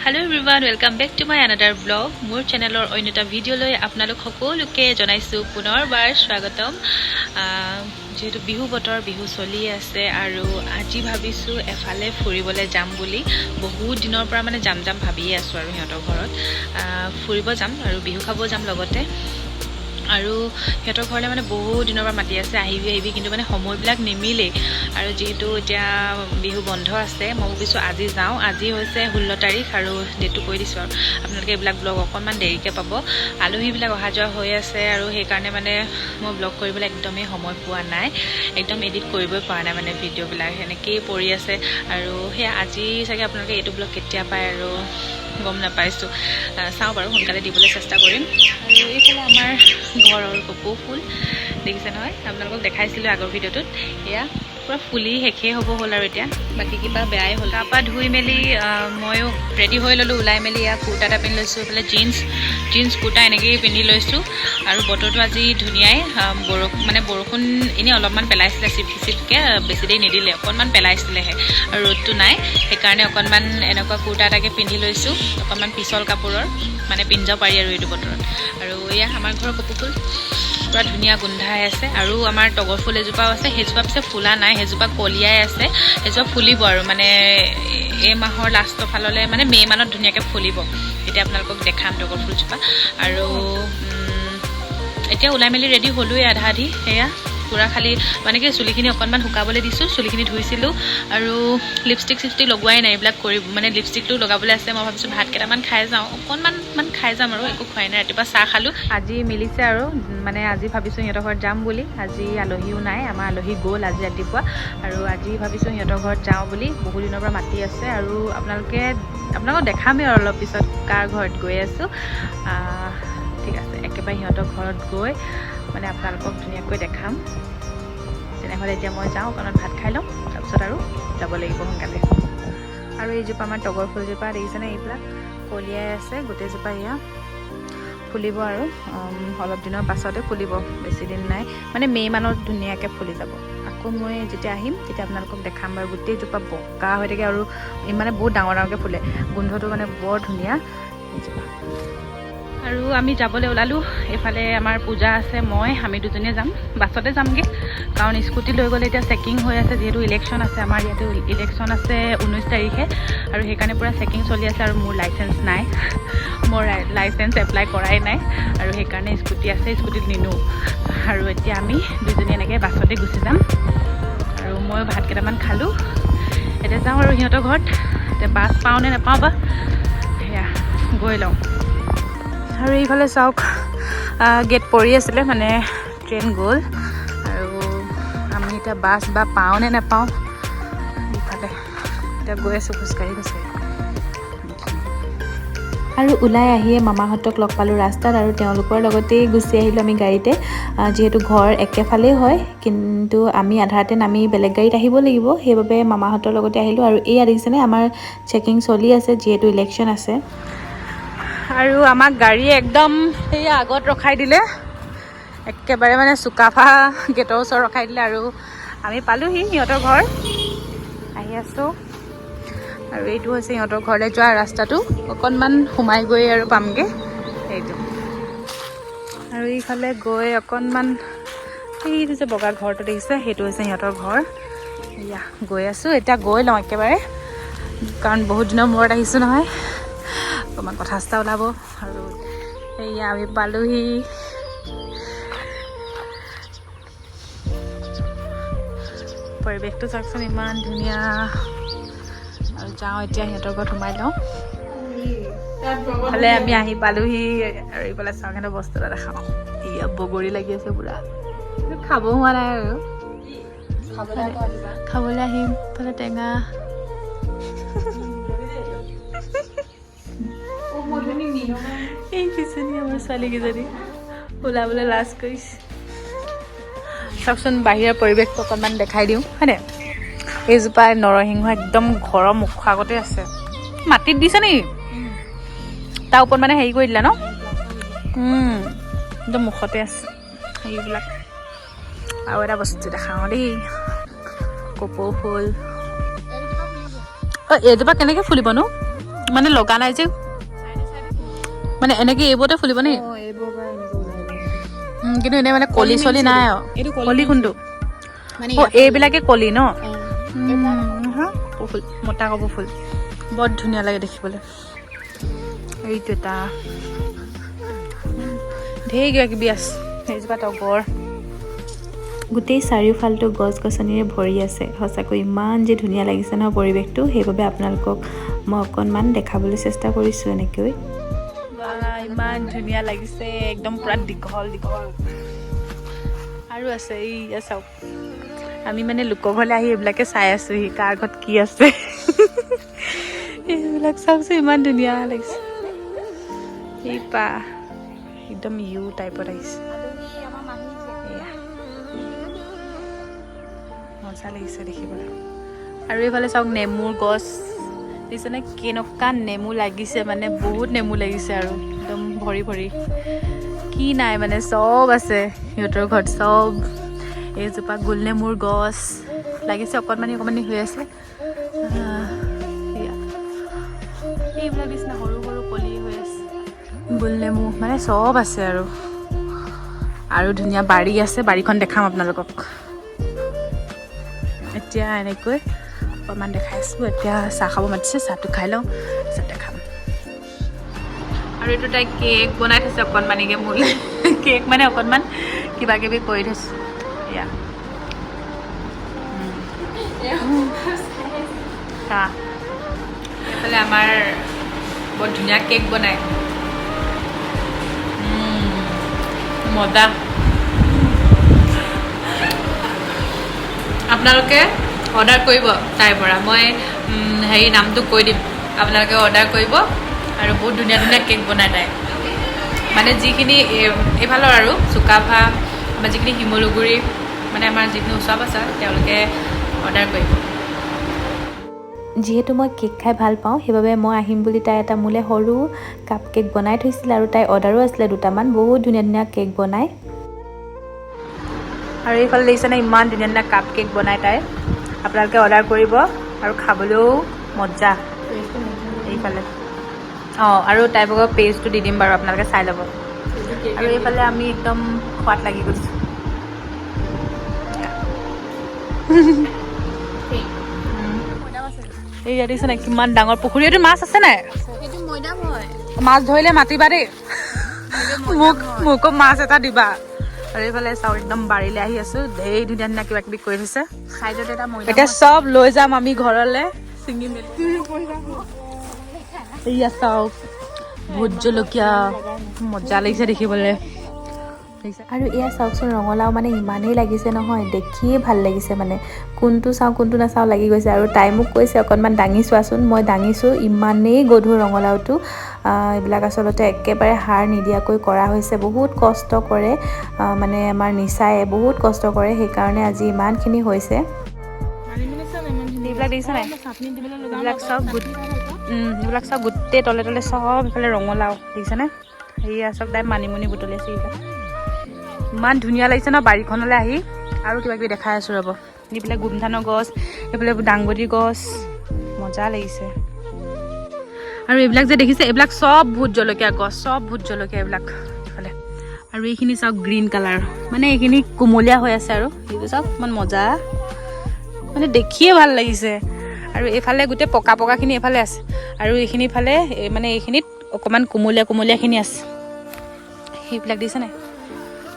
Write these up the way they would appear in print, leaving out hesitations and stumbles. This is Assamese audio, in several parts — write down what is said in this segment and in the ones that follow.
Hello everyone, welcome back to my another vlog. More channel or oinota video loi apnalok hokoluke jonaisu punorbar swagatom. যেহেতু বিহু বতৰ বিহু চলি আছে আৰু আজি ভাবিছো এফালে ফুৰিবলৈ যাম বুলি বহুত দিনৰ পৰা মানে যাম ভাবিয়ে আছো আৰু হিহঁতৰ ঘৰত ফুৰিব যাম আৰু বিহু খাব যাম লগতে আৰু হিহঁতৰ ঘৰলে মানে বহুত দিনৰ পৰা মাতি আছে আহিবি কিন্তু মানে সময়বিলাক নিমিলে আৰু যেহেতু এতিয়া বিহু বন্ধ আছে মই ভাবিছো আজি যাওঁ আজি হৈছে 16 তাৰিখ আৰু ডেটটো কৈ দিছো আৰু আপোনালোকে এইবিলাক ব্লগ অকনমান দেৰিকে পাব আলহীবিলাক অহা যোৱা হৈ আছে আৰু সেই কাৰণে মানে মই ব্লগ কৰিবলৈ একদমই সময় পোৱা নাই একদম এডিট কৰিবই পৰা নাই মানে ভিডিঅ'বিলাক এনেকৈ পৰি আছে আৰু সেই আজি চাগে আপোনালোকে এইটো ব্লগ কেতিয়া পায় আৰু গম নাপাইছো চাওঁ বাৰু সোনকালে দিবলৈ চেষ্টা কৰিম আৰু এইফালে আমাৰ ঘৰৰ কপৌ ফুল দেখিছে নহয় আপোনালোকক দেখাইছিলো আগৰ ভিডিঅ'টোত এয়া পুৰা ফুলি শেষেই হ'ব হ'ল আৰু এতিয়া বাকী কিবা বেয়াই হ'ল তাৰপৰা ধুই মেলি ময়ো ৰেডি হৈ ল'লোঁ ওলাই মেলি এয়া কুৰ্তা এটা পিন্ধি লৈছোঁ এইফালে জিন্স কুৰ্তা এনেকৈয়ে পিন্ধি লৈছোঁ আৰু বতৰটো আজি ধুনীয়াই বৰষুণ এনেই অলপমান পেলাইছিলে চিপকৈ বেছি দেৰি নিদিলে অকণমান পেলাইছিলেহে আৰু ৰ'দটো নাই সেইকাৰণে অকণমান এনেকুৱা কুৰ্তা এটাকে পিন্ধি লৈছোঁ অকণমান পিছল কাপোৰৰ মানে পিন্ধি যাব পাৰি আৰু এইটো বতৰত আৰু এয়া আমাৰ ঘৰৰ কপৌ ফুল পুৰা ধুনীয়া গোন্ধাই আছে আৰু আমাৰ তগৰ ফুল এজোপাও আছে সেইজোপা পিছে ফুলা নাই সেইজোপা কলিয়াই আছে সেইজোপা ফুলিব আৰু মানে এই মাহৰ লাষ্টৰ ফাললৈ মানে মে' মানত ধুনীয়াকৈ ফুলিব এতিয়া আপোনালোকক দেখাম তগৰ ফুলজোপা আৰু এতিয়া ওলাই মেলি ৰেডি হ'লোৱে আধা আধি সেয়া পুৰা খালি মানে কি চুলিখিনি অকণমান শুকাবলৈ দিছোঁ চুলিখিনি ধুইছিলোঁ আৰু লিপষ্টিক লগোৱাই নাই এইবিলাক কৰি মানে লিপষ্টিকটো লগাবলৈ আছে মই ভাবিছোঁ ভাত কেইটামান খাই যাওঁ অকণমান খাই যাম আৰু একো খোৱাই নাই ৰাতিপুৱা চাহ খালোঁ আজি মিলিছে আৰু মানে আজি ভাবিছোঁ সিহঁতৰ ঘৰত যাম বুলি আজি আলহীও নাই আমাৰ আলহী গ'ল আজি ৰাতিপুৱা আৰু আজি ভাবিছোঁ সিহঁতৰ ঘৰত যাওঁ বুলি বহু দিনৰ পৰা মাতি আছে আৰু আপোনালোকক দেখামেই আৰু অলপ পিছত কাৰ ঘৰত গৈ আছোঁ ঠিক আছে একেবাৰে সিহঁতৰ ঘৰত গৈ মানে আপোনালোকক ধুনীয়াকৈ দেখাম তেনেহ'লে এতিয়া মই যাওঁ অকণমান ভাত খাই ল'ম তাৰপিছত আৰু যাব লাগিব সোনকালে আৰু এইজোপা আমাৰ তগৰ ফুলজোপা দেখিছেনে এইবিলাক কলিয়াই আছে গোটেইজোপা এয়া ফুলিব আৰু অলপ দিনৰ পাছতে ফুলিব বেছি দিন নাই মানে মে' মানত ধুনীয়াকৈ ফুলি যাব আকৌ মই যেতিয়া আহিম তেতিয়া আপোনালোকক দেখাম বাৰু গোটেইজোপা বগা হৈ থাকে আৰু মানে বহুত ডাঙৰকৈ ফুলে গোন্ধটো মানে বৰ ধুনীয়া এইজোপা আৰু আমি যাবলৈ ওলালোঁ এইফালে আমাৰ পূজা আছে আমি দুজনীয়ে যাম বাছতে যামগৈ কাৰণ স্কুটি লৈ গ'লে এতিয়া চেকিং হৈ আছে যিহেতু ইলেকশ্যন আছে আমাৰ ইয়াতে ইলেকশ্যন আছে 19 তাৰিখে আৰু সেইকাৰণে পূৰা চেকিং চলি আছে আৰু মোৰ লাইচেঞ্চ নাই মোৰ লাইচেঞ্চ এপ্লাই কৰাই নাই আৰু সেইকাৰণে স্কুটি আছে স্কুটিত নিনো আৰু এতিয়া আমি দুজনী এনেকৈ বাছতে গুচি যাম আৰু মই ভাত কেইটামান খালোঁ এতিয়া যাওঁ আৰু সিহঁতৰ ঘৰত এতিয়া বাছ পাওঁ নে নাপাওঁ বা সেয়া গৈ লওঁ আৰু এইফালে চাওক গেট পৰি আছিলে মানে ট্ৰেইন গ'ল আৰু আমি এতিয়া বাছ বা পাওঁ নে নাপাওঁ ইফালে এতিয়া গৈ আছোঁ খোজকাঢ়ি আৰু ওলাই আহিয়ে মামাহঁতক লগ পালোঁ ৰাস্তাত আৰু তেওঁলোকৰ লগতেই গুচি আহিলোঁ আমি গাড়ীতে যিহেতু ঘৰ একেফালেই হয় কিন্তু আমি আধাতে নামি বেলেগ গাড়ীত আহিব লাগিব সেইবাবে মামাহঁতৰ লগতে আহিলোঁ আৰু এয়া দেখিছেনে আমাৰ চেকিং চলি আছে যিহেতু ইলেকশ্যন আছে আৰু আমাক গাড়ী একদম সেই আগত ৰখাই দিলে একেবাৰে মানে চুকাফা গেটৰ ওচৰত ৰখাই দিলে আৰু আমি পালোঁহি সিহঁতৰ ঘৰ আহি আছোঁ আৰু এইটো হৈছে সিহঁতৰ ঘৰলৈ যোৱা ৰাস্তাটো অকণমান সোমাই গৈ আৰু পামগৈ সেইটো আৰু এইফালে গৈ অকণমান সেইটো যে বগা ঘৰটো দেখিছে সেইটো হৈছে সিহঁতৰ ঘৰ এয়া গৈ আছোঁ এতিয়া গৈ লওঁ একেবাৰে কাৰণ বহুত দিনৰ মূৰত আহিছোঁ নহয় অকণমান কথা চথা ওলাব আৰু এয়া আমি পালোহি পৰিৱেশটো চাওকচোন ইমান ধুনীয়া আৰু যাওঁ এতিয়া সিহঁতৰ ঘৰত সোমাই লওঁ ইফালে আমি আহি পালোহি আৰু ইফালে চাওঁ সিহঁতৰ বস্তু এটা দেখাওঁ এয়া বগৰী লাগি আছে পুৰা খাব হোৱা নাই আৰু খাবলৈ আহিম ইফালে টেঙা এই পিছনি আমাৰ ছোৱালীকেইজনী ওলাবলৈ লাজ কৰিছে চাওকচোন বাহিৰৰ পৰিৱেশটো অকণমান দেখাই দিওঁ হয়নে এইজোপা নৰসিংহ একদম ঘৰৰ মুখৰ আগতে আছে মাটিত দিছে নেকি তাৰ ওপৰত মানে হেৰি কৰি দিলা ন একদম মুখতে আছে সেইবিলাক আৰু এটা বস্তু দেখাওঁ দেই কপৌ ফুল এইজোপা কেনেকৈ ফুলিবনো মানে লগা নাই যে মানে এনেকে এইবোৰতে ফুলিব নে কিন্তু এনে মানে কলি চলি নাই আৰু কলি কোনটো এইবিলাকে কলি ন ফুল মতা কপৌ ফুল বৰ ধুনীয়া লাগে দেখিবলৈ এইটো এটা ঢেৰ কিবা কিবি আছে সেইজোপা তগৰ গোটেই চাৰিওফালটো গছ গছনিৰে ভৰি আছে সঁচাকৈ ইমান যে ধুনীয়া লাগিছে ন পৰিৱেশটো সেইবাবে আপোনালোকক মই অকণমান দেখাবলৈ চেষ্টা কৰিছোঁ এনেকৈ ইমান ধুনীয়া লাগিছে একদম পুৰা দীঘল দীঘল আৰু আছে এই চাওক আমি মানে লোকৰ ঘৰলৈ আহি এইবিলাকে চাই আছোঁহি কাৰ ঘৰত কি আছে এইবিলাক চাওকচোন ইমান ধুনীয়া লাগিছে এই পা একদম ইউ টাইপত আহিছে মজা লাগিছে দেখিবলৈ আৰু এইফালে চাওক নেমুৰ গছ দেখিছেনে কেনেকুৱা নেমু লাগিছে মানে বহুত নেমু লাগিছে আৰু একদম ভৰি ভৰি কি নাই মানে চব আছে সিহঁতৰ ঘৰত চব এইজোপা গোল নেমুৰ গছ লাগিছে অকণমানি অকণমানি হৈ আছে এইবিলাক নিচিনা সৰু সৰু কলি হৈ আছে গোল নেমু মানে চব আছে আৰু ধুনীয়া বাৰী আছে বাৰীখন দেখাম আপোনালোকক এতিয়া এনেকৈ অকণমান দেখাই আছোঁ এতিয়া চাহ খাব মাতিছে চাহটো খাই লওঁ তাৰপিছত দেখাম আৰু এইটো তাই কেক বনাই থৈছে অকণমানিকৈ মোলৈ কেক মানে অকণমান কিবা কিবি কৰি থৈছোঁ এয়া এইফালে আমাৰ বৰ ধুনীয়া কেক বনায় মজা আপোনালোকে অৰ্ডাৰ কৰিব তাইৰ পৰা মই হেৰি নামটো কৈ দিম আপোনালোকে অৰ্ডাৰ কৰিব আৰু বহুত ধুনীয়া ধুনীয়া কেক বনায় তাই মানে যিখিনি এইফালৰ আৰু চুকাফা আমাৰ যিখিনি শিমলুগুৰি মানে আমাৰ যিখিনি ওচৰ পাছৰ তেওঁলোকে অৰ্ডাৰ কৰিব যিহেতু মই কেক খাই ভাল পাওঁ সেইবাবে মই আহিম বুলি তাই এটা মোলৈ সৰু কাপ কেক বনাই থৈছিলে আৰু তাই অৰ্ডাৰো আছিলে দুটামান বহুত ধুনীয়া ধুনীয়া কেক বনায় আৰু এইফালে দেখিছেনে ইমান ধুনীয়া ধুনীয়া কাপ কেক বনাই তাই আপোনালোকে অৰ্ডাৰ কৰিব আৰু খাবলৈও মজা এইফালে আৰু তাই ভাগৰ পেজটো দি দিম বাৰু আপোনালোকে চাই ল'ব আৰু এইফালে আমি একদম খোৱাত লাগি গৈছোঁ এই দেখিছে নাই কিমান ডাঙৰ পুখুৰী এইটো মাছ আছে নাই মাছ ধৰিলে মাতিবা দেই মোকো মাছ এটা দিবা আৰু এইফালে চাওক একদম বাৰীলৈ আহি আছোঁ ধেৰ ধুনীয়া ধুনীয়া কিবা কিবি কৰি থৈছে এতিয়া চব লৈ যাম আমি ঘৰলৈ ছিঙি মেলি এয়া চাওক ভোট জলকীয়া মজা লাগিছে দেখিবলৈ আৰু এয়া চাওকচোন ৰঙালাও মানে ইমানেই লাগিছে নহয় দেখিয়ে ভাল লাগিছে মানে কোনটো চাওঁ কোনটো নাচাওঁ লাগি গৈছে আৰু তাই মোক কৈছে অকণমান দাঙি চোৱাচোন মই দাঙিছোঁ ইমানেই গধুৰ ৰঙালাওটো এইবিলাক আচলতে একেবাৰে সাৰ নিদিয়াকৈ কৰা হৈছে বহুত কষ্ট কৰে মানে আমাৰ নিচায়ে বহুত কষ্ট কৰে সেইকাৰণে আজি ইমানখিনি হৈছে এইবিলাক দেখিছে নাই এইবিলাক চব গোটেই তলে তলে চব এইফালে ৰঙালাও দেখিছেনে সেয়া চব তাই মানিমুনি বুটলি আছে এইবিলাক ইমান ধুনীয়া লাগিছে ন বাৰীখনলৈ আহি আৰু কিবা কিবি দেখাই আছোঁ ৰ'ব এইফালে গোমধানৰ গছ এইফালে দাংবডি গছ মজা লাগিছে আৰু এইবিলাক যে দেখিছে এইবিলাক চব ভোট জলকীয়া গছ চব ভোট জলকীয়া এইবিলাক এইফালে আৰু এইখিনি চাওক গ্ৰীণ কালাৰ মানে এইখিনি কুমলীয়া হৈ আছে আৰু এইটো চাওক ইমান মজা মানে দেখিয়ে ভাল লাগিছে আৰু এইফালে গোটেই পকা পকাখিনি এইফালে আছে আৰু এইখিনি ফালে মানে এইখিনিত অকণমান কুমলীয়া কুমলীয়াখিনি আছে সেইবিলাক দিছে নাই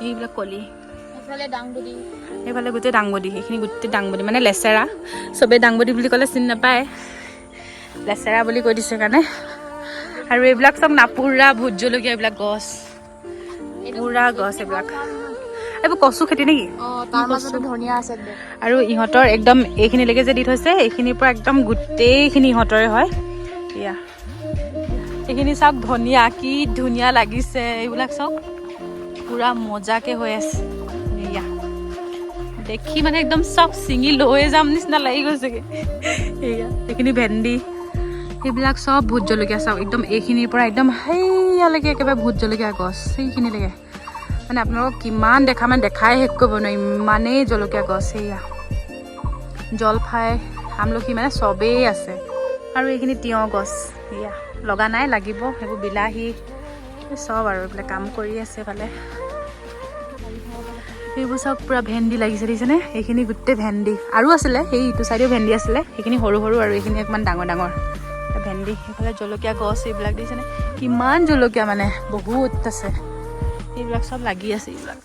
এইবিলাক কলি এইফালে গোটেই দাংবডি এইখিনি গোটেই দাংবডি মানে লেচেৰা চবেই দাংবডি বুলি ক'লে চিনি নাপায় লেচেৰা বুলি কৈ দিছে কাৰণে আৰু এইবিলাক চব নাপুৰা ভোট জলকীয়া এইবিলাক গছ পুৰা গছ এইবিলাক এইবোৰ কচু খেতি নেকি আৰু ইহঁতৰ একদম এইখিনিলৈকে যে দি থৈছে এইখিনিৰ পৰা একদম গোটেইখিনি ইহঁতৰে হয় এয়া এইখিনি চাওক ধনিয়া কি ধুনীয়া লাগিছে এইবিলাক চাওক পুৰা মজাকে হৈ আছে এয়া দেখি মানে একদম চব ছিঙি লৈ যাম নিচিনা লাগি গৈছেগৈ এয়া এইখিনি ভেন্দি এইবিলাক চব ভোট জলকীয়া চাওক একদম এইখিনিৰ পৰা একদম সেইয়ালৈকে একেবাৰে ভোট জলকীয়া গছ সেইখিনিলৈকে মানে আপোনালোকক কিমান দেখা মানে দেখাই শেষ কৰিব নোৱাৰি ইমানেই জলকীয়া গছ সেয়া জলফাই আমলখি মানে চবেই আছে আৰু এইখিনি তিয়ঁহ গছ এয়া লগা নাই, লাগিব। সেইবোৰ বিলাহী চব আৰু এইবিলাক কাম কৰি আছে এফালে। এইবোৰ চব পূৰা ভেন্দি লাগিছে দেখিছেনে? এইখিনি গোটেই ভেন্দি। আৰু আছিলে সেই ইটো চাইডেও ভেন্দি আছিলে, সেইখিনি সৰু সৰু আৰু এইখিনি অকণমান ডাঙৰ ডাঙৰ ভেন্দি। সেইফালে জলকীয়া গছ এইবিলাক দেখিছেনে? কিমান জলকীয়া মানে বহুত আছে। এইবিলাক চব লাগি আছে, এইবিলাক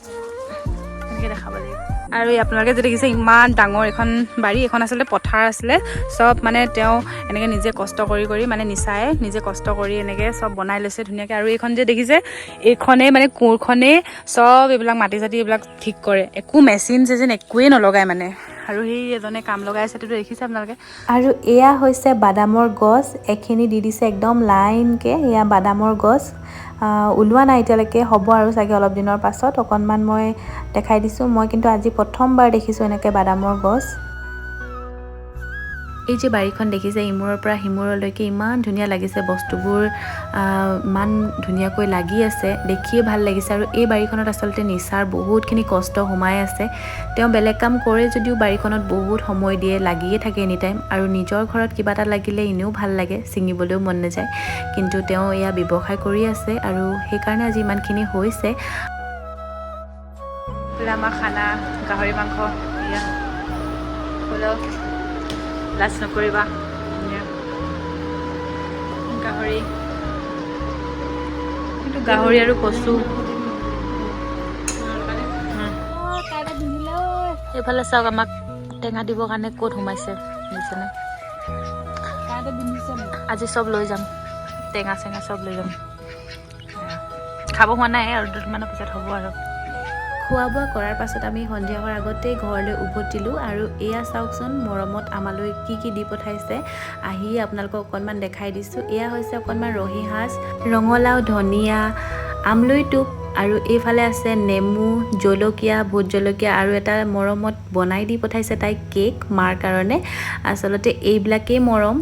এনেকৈ দেখাব লাগিব। আৰু আপোনালোকে যে দেখিছে ইমান ডাঙৰ এখন বাৰী, এখন আচলতে পথাৰ আছিলে। চব মানে তেওঁ এনেকৈ নিজে কষ্ট কৰি কৰি মানে নিচাই নিজে কষ্ট কৰি এনেকৈ চব বনাই লৈছে ধুনীয়াকৈ। আৰু এইখন যে দেখিছে, এইখনেই মানে কোৰখনেই চব এইবিলাক মাটি চাটি এইবিলাক ঠিক কৰে। একো মেচিন চেচিন একোৱেই নলগায় মানে। আৰু সেই এজনে কাম লগাই আছে, সেইটো দেখিছে আপোনালোকে। আৰু এয়া হৈছে বাদামৰ গছ, এখিনি দি দিছে একদম লাইনকৈ। এয়া বাদামৰ গছ ওলোৱা নাই এতিয়ালৈকে, হ'ব আৰু চাগে অলপ দিনৰ পাছত। অকণমান মই দেখাই দিছোঁ। মই কিন্তু আজি প্ৰথমবাৰ দেখিছোঁ এনেকৈ বাদামৰ গছ। এই যে বাৰীখন দেখিছে, ইমূৰৰ পৰা সিমূৰলৈকে ইমান ধুনীয়া লাগিছে। বস্তুবোৰ ইমান ধুনীয়াকৈ লাগি আছে, দেখিয়ে ভাল লাগিছে। আৰু এই বাৰীখনত আচলতে নিচাৰ বহুতখিনি কষ্ট সোমাই আছে। তেওঁ বেলেগ কাম কৰে যদিও বাৰীখনত বহুত সময় দিয়ে, লাগিয়ে থাকে এনি টাইম। আৰু নিজৰ ঘৰত কিবা এটা লাগিলে এনেও ভাল লাগে, ছিঙিবলৈও মন নাযায়। কিন্তু তেওঁ এয়া ব্যৱসায় কৰি আছে আৰু সেইকাৰণে আজি ইমানখিনি হৈছে। আমাৰ খানা গাহৰি মাংস, এয়া হ'লেও লাজ নকৰিবা। গাহৰি, কিন্তু গাহৰি আৰু কচু। এইফালে চাওক, আমাক টেঙা দিবৰ কাৰণে ক'ত সোমাইছে বুজিছেনে? আজি চব লৈ যাম, টেঙা চেঙা চব লৈ যাম। খাব হোৱা নাই আৰু দুদিনমানৰ পিছত হ'ব আৰু। খোৱা বোৱা কৰাৰ পাছত আমি সন্ধিয়া হোৱাৰ আগতেই ঘৰলৈ উভতিলোঁ। আৰু এয়া চাওকচোন, মৰমত আমালৈ কি কি দি পঠাইছে। আহি আপোনালোকক অকণমান দেখাই দিছোঁ। এয়া হৈছে অকণমান ৰহি সাজ, ৰঙালাও, ধনিয়া, আমলৈ টোপ, আৰু এইফালে আছে নেমু, জলকীয়া, ভোট জলকীয়া, আৰু এটা মৰমত বনাই দি পঠাইছে তাইক কেক মাৰ কাৰণে। আচলতে এইবিলাকেই মৰম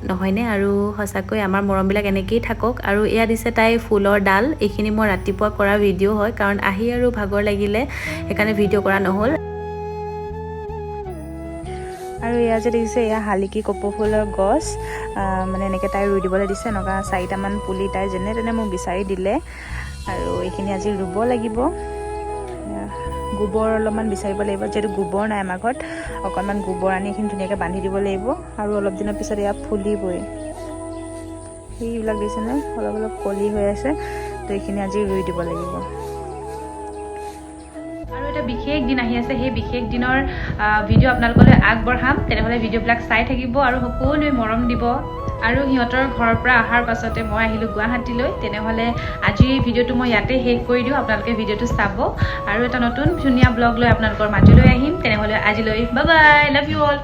নহয়নে? আৰু সঁচাকৈ আমাৰ মৰমবিলাক এনেকেই থাকক। আৰু এয়া দিছে তাই ফুলৰ ডাল। এইখিনি মই ৰাতিপুৱা কৰা ভিডিঅ' হয়, কাৰণ আহি আৰু ভাগৰ লাগিলে সেইকাৰণে ভিডিঅ' কৰা নহ'ল। আৰু এয়া যে দেখিছে, এয়া শালিকী কপৌ ফুলৰ গছ। মানে এনেকৈ তাই ৰুই দিবলৈ দিছে। এনেকুৱা 4টামান পুলি তাই যেনে তেনে মোক বিচাৰি দিলে। আৰু এইখিনি আজি ৰুব লাগিব। গোবৰ অলপমান বিচাৰিব লাগিব, যিহেতু গোবৰ নাই আমাৰ ঘৰত। অকণমান গোবৰ আনি এইখিনি ধুনীয়াকৈ বান্ধি দিব লাগিব। আৰু অলপ দিনৰ পিছত এয়া ফুলিবই। সেইবিলাক দিছেনে, অলপ অলপ কলি হৈ আছে, তো এইখিনি আজি ৰুই দিব লাগিব। আৰু এটা বিশেষ দিন আহি আছে, সেই বিশেষ দিনৰ ভিডিঅ' আপোনালোকলৈ আগবঢ়াম। তেনেহ'লে ভিডিঅ'বিলাক চাই থাকিব আৰু সকলোৱে মৰম দিব। আৰু সিহঁতৰ ঘৰৰ পৰা অহাৰ পাছতে মই আহিলোঁ গুৱাহাটীলৈ। তেনেহ'লে আজিৰ এই ভিডিঅ'টো মই ইয়াতে শেষ কৰি দিওঁ। আপোনালোকে ভিডিঅ'টো চাব আৰু এটা নতুন ধুনীয়া ব্লগ লৈ আপোনালোকৰ মাজলৈ আহিম। তেনেহ'লে আজিলৈ bye bye, love you all.